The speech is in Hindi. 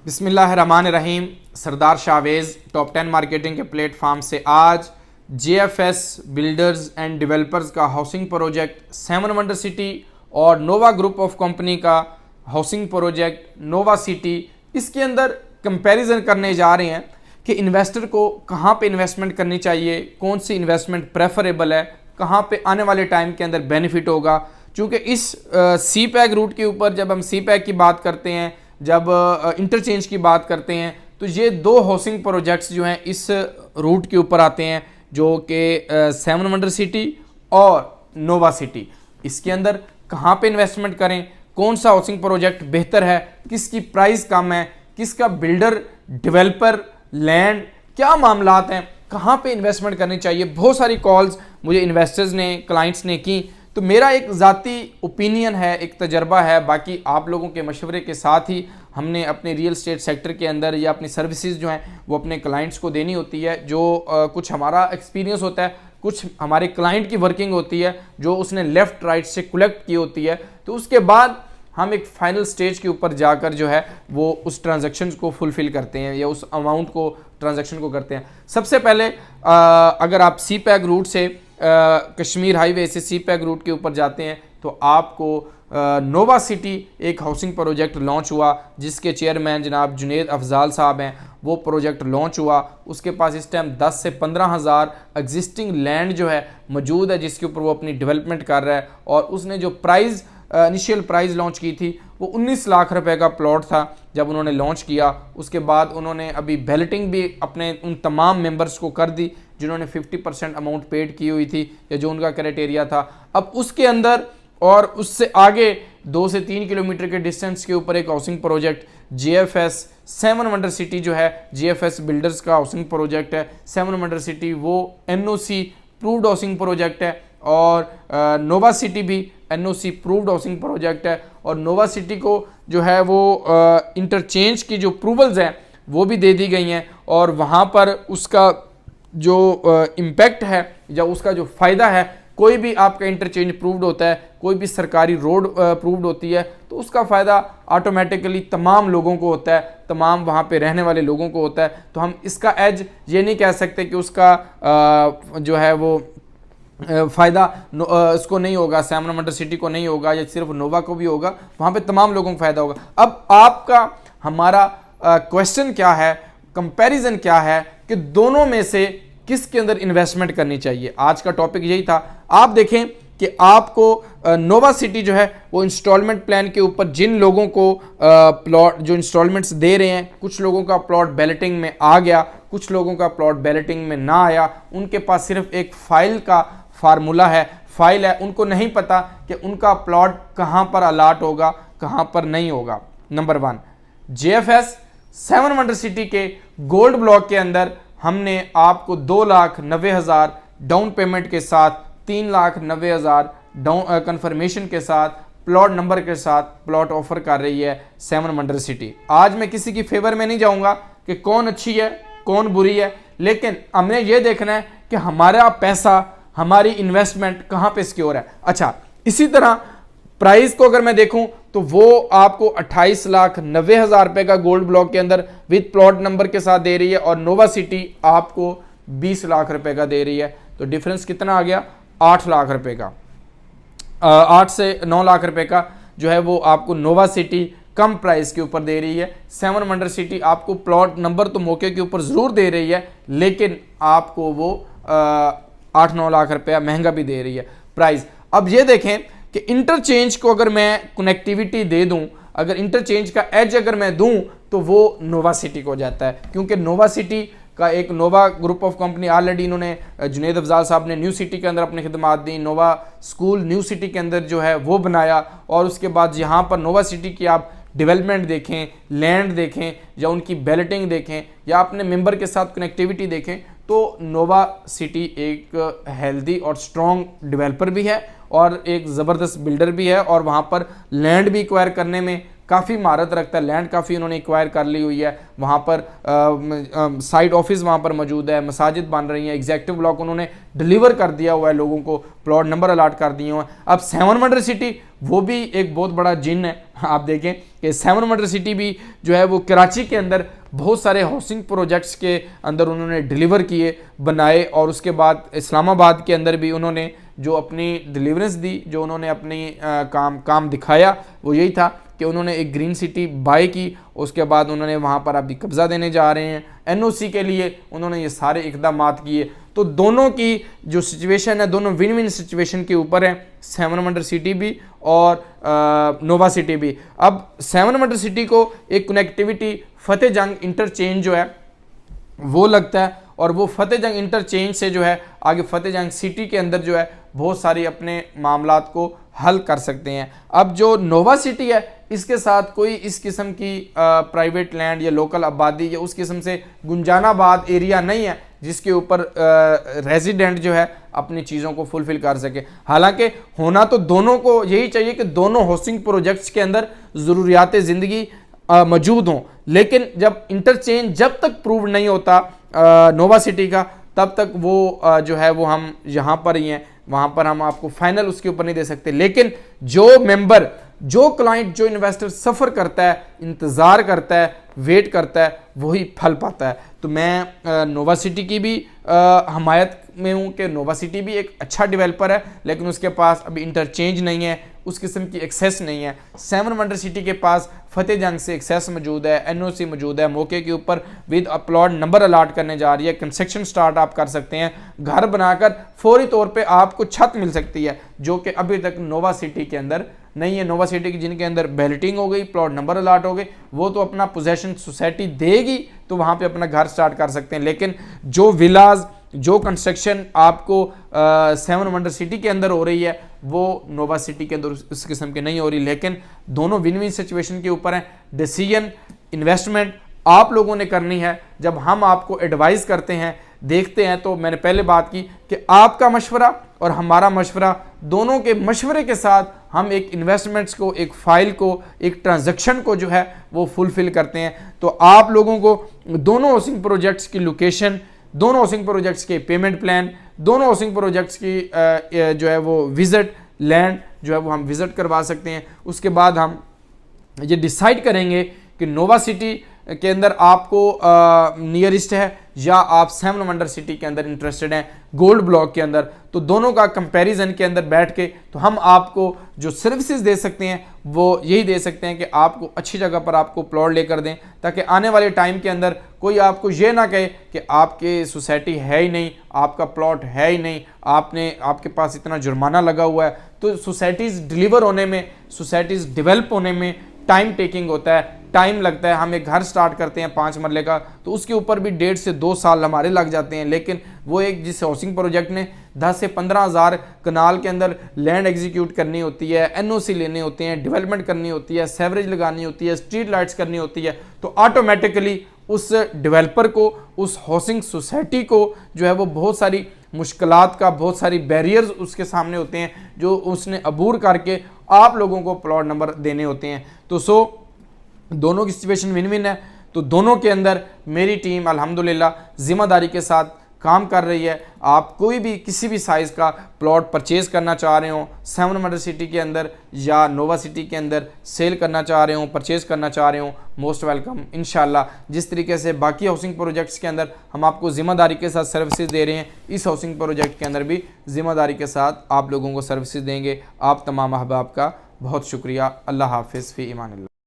बिस्मिल्लाहिर्रहमानिर्रहीम। सरदार शाहवेज़ टॉप 10 मार्केटिंग के प्लेटफॉर्म से आज JFS बिल्डर्स एंड डेवलपर्स का हाउसिंग प्रोजेक्ट 7 वंडर सिटी और नोवा ग्रुप ऑफ कंपनी का हाउसिंग प्रोजेक्ट नोवा सिटी, इसके अंदर कंपैरिजन करने जा रहे हैं कि इन्वेस्टर को कहां पे इन्वेस्टमेंट करनी चाहिए, कौन सी इन्वेस्टमेंट प्रेफरेबल है, कहां पे आने वाले टाइम के अंदर बेनिफिट होगा। क्योंकि इस सी पैक रूट के ऊपर जब हम सी पैक की बात करते हैं, जब इंटरचेंज की बात करते हैं, तो ये दो हाउसिंग प्रोजेक्ट्स जो हैं इस रूट के ऊपर आते हैं, जो कि 7 वंडर सिटी और नोवा सिटी। इसके अंदर कहाँ पे इन्वेस्टमेंट करें, कौन सा हाउसिंग प्रोजेक्ट बेहतर है, किसकी प्राइस कम है, किसका बिल्डर डेवलपर लैंड क्या मामलात हैं, कहाँ पे इन्वेस्टमेंट करनी चाहिए। बहुत सारी कॉल्स मुझे इन्वेस्टर्स ने, क्लाइंट्स ने की। तो मेरा एक ज़ाती ओपिनियन है, एक तजर्बा है, बाकी आप लोगों के मशवरे के साथ ही हमने अपने रियल एस्टेट सेक्टर के अंदर या अपनी सर्विसेज जो हैं वो अपने क्लाइंट्स को देनी होती है। जो कुछ हमारा एक्सपीरियंस होता है, कुछ हमारे क्लाइंट की वर्किंग होती है जो उसने लेफ़्ट राइट से कलेक्ट की होती है, तो उसके बाद हम एक फाइनल स्टेज के ऊपर जाकर जो है वो उस ट्रांजैक्शन को फुलफ़िल करते हैं या उस अमाउंट को ट्रांजैक्शन को करते हैं। सबसे पहले अगर आप सी पैक रूट से कश्मीर हाईवे से सी पैक रूट के ऊपर जाते हैं तो आपको नोवा सिटी एक हाउसिंग प्रोजेक्ट लॉन्च हुआ, जिसके चेयरमैन जनाब जुनेद अफजाल साहब हैं। वो प्रोजेक्ट लॉन्च हुआ, उसके पास इस टाइम 10 से 15 हज़ार एग्जिस्टिंग लैंड जो है मौजूद है, जिसके ऊपर वो अपनी डेवलपमेंट कर रहा है। और उसने जो प्राइस इनिशियल प्राइस लॉन्च की थी वो 19 लाख रुपए का प्लॉट था जब उन्होंने लॉन्च किया। उसके बाद उन्होंने अभी बैलेटिंग भी अपने उन तमाम मेंबर्स को कर दी जिन्होंने 50% अमाउंट पेड की हुई थी या जो उनका क्राइटेरिया था। अब उसके अंदर और उससे आगे 2 से 3 किलोमीटर के डिस्टेंस के ऊपर एक housing project JFS 7 wonder city जो है, JFS बिल्डर्स का हाउसिंग प्रोजेक्ट है। 7 वंडर सिटी वो NOC प्रूव्ड हाउसिंग प्रोजेक्ट है और नोवा सिटी भी NOC प्रूव्ड हाउसिंग प्रोजेक्ट है। और नोवा सिटी को जो है वो इंटरचेंज की जो अप्रूवल्स हैं वो भी दे दी गई हैं और वहाँ पर उसका जो इम्पैक्ट है या उसका जो फ़ायदा है, कोई भी आपका इंटरचेंज अप्रूव्ड होता है, कोई भी सरकारी रोड अप्रूव्ड होती है, तो उसका फ़ायदा ऑटोमेटिकली तमाम लोगों को होता है, तमाम वहाँ पे रहने वाले लोगों को होता है। तो हम इसका एज ये नहीं कह सकते कि उसका जो है वो फ़ायदा इसको नहीं होगा, 7 वंडर सिटी को नहीं होगा या सिर्फ नोवा को भी होगा, वहाँ पे तमाम लोगों को फ़ायदा होगा। अब आपका हमारा क्वेश्चन क्या है, कंपैरिजन क्या है कि दोनों में से किसके अंदर इन्वेस्टमेंट करनी चाहिए। आज का टॉपिक यही था। आप देखें कि आपको नोवा सिटी जो है वो इंस्टॉलमेंट प्लान के ऊपर जिन लोगों को प्लॉट जो इंस्टॉलमेंट्स दे रहे हैं, कुछ लोगों का प्लॉट बैलेटिंग में आ गया, कुछ लोगों का प्लॉट बैलेटिंग में ना आया। उनके पास सिर्फ एक फाइल का फार्मूला है, फाइल है, उनको नहीं पता कि उनका प्लॉट कहाँ पर अलाट होगा, कहाँ पर नहीं होगा। नंबर 1, JFS 7 वंडर सिटी के गोल्ड ब्लॉक के अंदर हमने आपको 2,90,000 डाउन पेमेंट के साथ, 3,90,000 डाउन कन्फर्मेशन के साथ, प्लॉट नंबर के साथ प्लॉट ऑफर कर रही है 7 वंडर सिटी। आज मैं किसी की फेवर में नहीं जाऊंगा कि कौन अच्छी है कौन बुरी है, लेकिन हमने ये देखना है कि हमारा पैसा, हमारी इन्वेस्टमेंट कहाँ पे सिक्योर है। अच्छा, इसी तरह प्राइस को अगर मैं देखूं तो वो आपको 28,90,000 रुपए का गोल्ड ब्लॉक के अंदर विद प्लॉट नंबर के साथ दे रही है और नोवा सिटी आपको 20 लाख रुपए का दे रही है। तो डिफरेंस कितना आ गया? 8 लाख रुपए का। 8 से 9 लाख रुपए का जो है वो आपको नोवा सिटी कम प्राइस के ऊपर दे रही है। 7 वंडर सिटी आपको प्लॉट नंबर तो मौके के ऊपर ज़रूर दे रही है, लेकिन आपको वो 8-9 लाख रुपया महंगा भी दे रही है प्राइस। अब ये देखें कि इंटरचेंज को अगर मैं कनेक्टिविटी दे दूं, अगर इंटरचेंज का एज अगर मैं दूं तो वो नोवा सिटी को जाता है, क्योंकि नोवा सिटी का एक नोवा ग्रुप ऑफ कंपनी ऑलरेडी इन्होंने जुनेद अफजाल साहब ने न्यू सिटी के अंदर अपनी खिदमात दी, नोवा स्कूल न्यू सिटी के अंदर जो है वो बनाया। और उसके बाद यहाँ पर नोवा सिटी की आप डेवलपमेंट देखें, लैंड देखें या उनकी बैलेटिंग देखें या अपने मेंबर के साथ कनेक्टिविटी देखें, तो नोवा सिटी एक हेल्दी और स्ट्रॉन्ग डेवलपर भी है और एक ज़बरदस्त बिल्डर भी है और वहाँ पर लैंड भी एक्वायर करने में काफ़ी महारत रखता है, लैंड काफ़ी उन्होंने एक्वायर कर ली हुई है, वहाँ पर साइड ऑफिस वहाँ पर मौजूद है, मसाजिद बन रही हैं, एग्जेक्टिव ब्लॉक उन्होंने डिलीवर कर दिया हुआ है, लोगों को प्लॉट नंबर अलाट कर दिए हुए हैं। अब 7 वंडर सिटी वो भी एक बहुत बड़ा जिन है। आप देखें कि 7 वंडर सिटी भी जो है वो कराची के अंदर बहुत सारे हाउसिंग प्रोजेक्ट्स के अंदर उन्होंने डिलीवर किए, बनाए, और उसके बाद इस्लामाबाद के अंदर भी उन्होंने जो अपनी डिलीवरेंस दी, जो उन्होंने अपनी काम दिखाया, वो यही था कि उन्होंने एक ग्रीन सिटी बाय की, उसके बाद उन्होंने वहाँ पर अभी कब्ज़ा देने जा रहे हैं, एनओसी के लिए उन्होंने ये सारे इक़दाम किए। तो दोनों की जो सिचुएशन है, दोनों विन विन सिचुएशन के ऊपर है, 7 वंडर सिटी भी और नोवा सिटी भी। अब 7 वंडर सिटी को एक कनेक्टिविटी फतेह जंग इंटरचेंज जो है वो लगता है, और वो फतेह जंग इंटरचेंज से जो है आगे फतेह जंग सिटी के अंदर जो है बहुत सारी अपने मामलात को हल कर सकते हैं। अब जो नोवा सिटी है इसके साथ कोई इस किस्म की प्राइवेट लैंड या लोकल आबादी या उस किस्म से गुंजानाबाद एरिया नहीं है जिसके ऊपर रेजिडेंट जो है अपनी चीज़ों को फुलफिल कर सके। हालांकि होना तो दोनों को यही चाहिए कि दोनों हाउसिंग प्रोजेक्ट्स के अंदर ज़रूरियात ज़िंदगी मौजूद हों, लेकिन जब इंटरचेंज जब तक प्रूव नहीं होता नोवा सिटी का, तब तक वो जो है वो हम यहाँ पर ही हैं, वहाँ पर हम आपको फाइनल उसके ऊपर नहीं दे सकते। लेकिन जो मेंबर, जो क्लाइंट, जो इन्वेस्टर सफ़र करता है, इंतज़ार करता है, वेट करता है, वही फल पाता है। तो मैं नोवा सिटी की भी हमायत में हूँ कि नोवा सिटी भी एक अच्छा डेवलपर है, लेकिन उसके पास अभी इंटरचेंज नहीं है, उस किस्म की एक्सेस नहीं है। 7 वंडर सिटी के पास फतेह जंग से एक्सेस मौजूद है, एनओसी मौजूद है, मौके के ऊपर विद प्लॉट नंबर अलाट करने जा रही है, कंस्ट्रक्शन स्टार्ट आप कर सकते हैं, घर बनाकर फौरी तौर पे आपको छत मिल सकती है, जो कि अभी तक नोवा सिटी के अंदर नहीं है। नोवा सिटी की जिनके अंदर बैलेटिंग हो गई, प्लॉट नंबर अलाट हो गए, वो तो अपना पोजेशन सोसाइटी देगी तो वहाँ पे अपना घर स्टार्ट कर सकते हैं। लेकिन जो विलाज, जो कंस्ट्रक्शन आपको 7 वंडर सिटी के अंदर हो रही है, वो नोवा सिटी के अंदर उस किस्म की नहीं हो रही। लेकिन दोनों विन विन सिचुएशन के ऊपर हैं। डिसीजन, इन्वेस्टमेंट आप लोगों ने करनी है। जब हम आपको एडवाइस करते हैं, देखते हैं, तो मैंने पहले बात की कि आपका मशवरा और हमारा मशवरा, दोनों के मशवरे के साथ हम एक इन्वेस्टमेंट्स को, एक फाइल को, एक ट्रांजैक्शन को जो है वो फुलफिल करते हैं। तो आप लोगों को दोनों हाउसिंग प्रोजेक्ट्स की लोकेशन, दोनों हाउसिंग प्रोजेक्ट्स के पेमेंट प्लान, दोनों हाउसिंग प्रोजेक्ट्स की जो है वो विजिट, लैंड जो है वो हम विजिट करवा सकते हैं। उसके बाद हम ये डिसाइड करेंगे कि नोवा सिटी के अंदर आपको नियरेस्ट है या आप 7 वंडर सिटी के अंदर इंटरेस्टेड हैं, गोल्ड ब्लॉक के अंदर। तो दोनों का कंपैरिजन के अंदर बैठ के तो हम आपको जो सर्विसेज दे सकते हैं वो यही दे सकते हैं कि आपको अच्छी जगह पर आपको प्लॉट लेकर दें, ताकि आने वाले टाइम के अंदर कोई आपको ये ना कहे कि आपके सोसाइटी है ही नहीं, आपका प्लॉट है ही नहीं, आपके पास इतना जुर्माना लगा हुआ है। तो सोसाइटीज़ डिलीवर होने में, सोसाइटीज़ डेवलप होने में टाइम टेकिंग होता है, टाइम लगता है। हम एक घर स्टार्ट करते हैं 5 मरले का, तो उसके ऊपर भी 1.5 से 2 साल हमारे लग जाते हैं। लेकिन वो एक जिस हाउसिंग प्रोजेक्ट ने 10 से 15 हज़ार कनाल के अंदर लैंड एग्जीक्यूट करनी होती है, एनओसी लेने होते हैं, डेवलपमेंट करनी होती है, सेवरेज लगानी होती है, स्ट्रीट लाइट्स करनी होती है, तो ऑटोमेटिकली उस डेवलपर को, उस हाउसिंग सोसाइटी को जो है वो बहुत सारी मुश्किलात का, बहुत सारी बैरियर्स उसके सामने होते हैं, जो उसने अबूर करके आप लोगों को प्लॉट नंबर देने होते हैं। तो दोनों की सिचुएशन विन विन है। तो दोनों के अंदर मेरी टीम अल्हम्दुलिल्लाह जिम्मेदारी के साथ काम कर रही है। आप कोई भी किसी भी साइज़ का प्लॉट परचेज करना चाह रहे हो, 7 वंडर सिटी के अंदर या नोवा सिटी के अंदर सेल करना चाह रहे हो, परचेज करना चाह रहे हो, मोस्ट वेलकम। इंशाल्लाह जिस तरीके से बाकी हाउसिंग प्रोजेक्ट्स के अंदर हम आपको ज़िम्मेदारी के साथ सर्विसेज दे रहे हैं, इस हाउसिंग प्रोजेक्ट के अंदर भी ज़िम्मेदारी के साथ आप लोगों को सर्विसेज देंगे। आप तमाम अहबाब का बहुत शुक्रिया। अल्लाह हाफिज़, फ़ी ईमानिल्लाह।